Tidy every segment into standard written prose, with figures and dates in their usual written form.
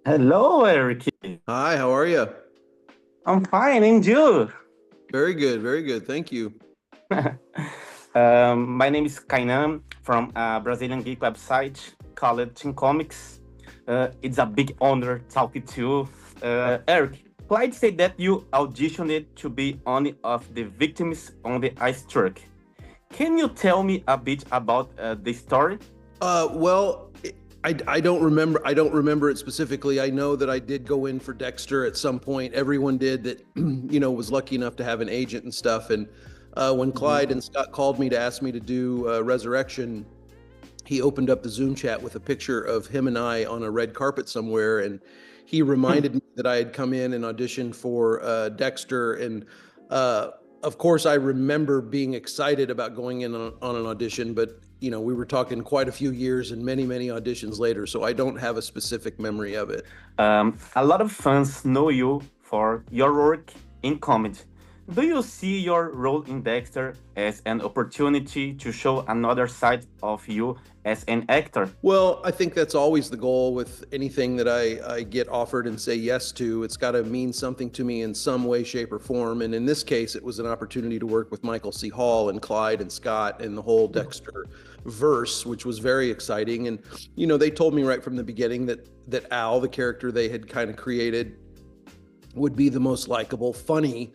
Hello, Eric. Hi, how are you? I'm fine, and you? Very good, very good. Thank you. My name is Kainan from a Brazilian geek website called Team Comics. It's a big honor talking to you. Eric, Clyde said that you auditioned to be one of the victims on the ice truck. Can you tell me a bit about the story? Well, I don't remember. I don't remember it specifically. I know that I did go in for Dexter at some point. Everyone did that, was lucky enough to have an agent and stuff. And when Mhm. Clyde and Scott called me to ask me to do Resurrection, he opened up the Zoom chat with a picture of him and I on a red carpet somewhere, and he reminded me that I had come in and auditioned for Dexter, and uh, of course I remember being excited about going in on an audition, but we were talking quite a few years and many many auditions later, so I don't have a specific memory of it. A lot of fans know you for your work in comedy. Do you see your role in Dexter as an opportunity to show another side of you as an actor? Well, I think that's always the goal with anything that I get offered and say yes to. It's got to mean something to me in some way, shape, or form. And in this case, it was an opportunity to work with Michael C. Hall and Clyde and Scott and the whole Dexter verse, which was very exciting. And they told me right from the beginning that Al, the character they had kind of created, would be the most likable, funny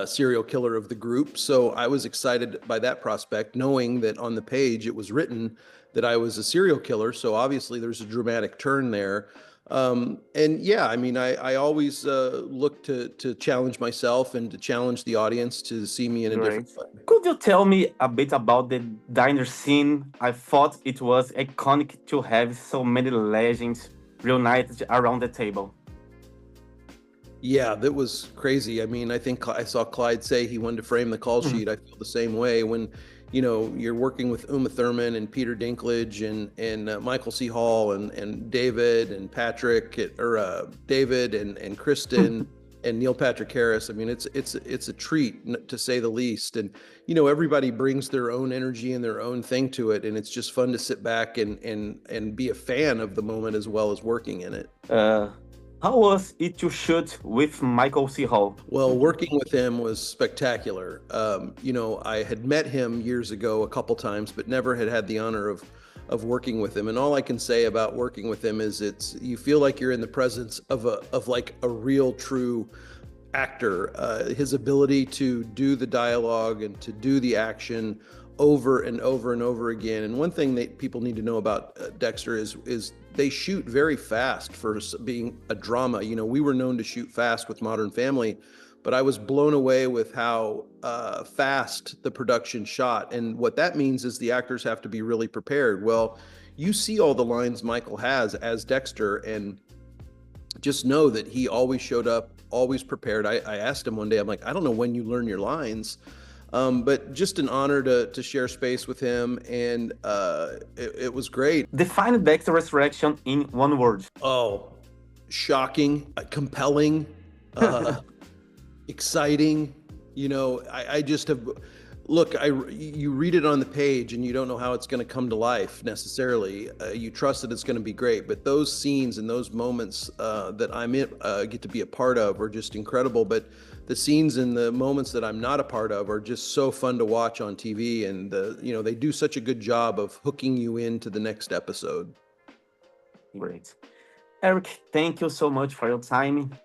serial killer of the group. So I was excited by that prospect, knowing that on the page it was written that I was a serial killer. So obviously there's a dramatic turn there. And yeah, I mean, I always look to challenge myself and to challenge the audience to see me in a different Great. way. Could you tell me a bit about the diner scene? I thought it was iconic to have so many legends reunited around the table. Yeah, that was crazy. I mean, I think I saw Clyde say he wanted to frame the call Mhm. sheet. I feel the same way when, you're working with Uma Thurman and Peter Dinklage and Michael C. Hall and David and Patrick or David and Kristen and Neil Patrick Harris. I mean, it's a treat to say the least. And everybody brings their own energy and their own thing to it, and it's just fun to sit back and be a fan of the moment as well as working in it. Uh, how was it to shoot with Michael C. Hall? Well, working with him was spectacular. I had met him years ago a couple times, but never had the honor of working with him. And all I can say about working with him is you feel like you're in the presence of like a real true actor. His ability to do the dialogue and to do the action over and over and over again. And one thing that people need to know about Dexter is they shoot very fast for being a drama. We were known to shoot fast with Modern Family, but I was blown away with how fast the production shot. And what that means is the actors have to be really prepared. Well, you see all the lines Michael has as Dexter, and just know that he always showed up, always prepared. I asked him one day, I'm like, I don't know when you learn your lines, but just an honor to share space with him, and it was great. Define Dexter Resurrection in one word. Oh, shocking, compelling, uh, exciting. I just have look. You read it on the page and you don't know how it's going to come to life necessarily. You trust that it's going to be great, but those scenes and those moments that get to be a part of are just incredible. But the scenes and the moments that I'm not a part of are just so fun to watch on TV, and they do such a good job of hooking you into the next episode. Great. Eric, thank you so much for your time.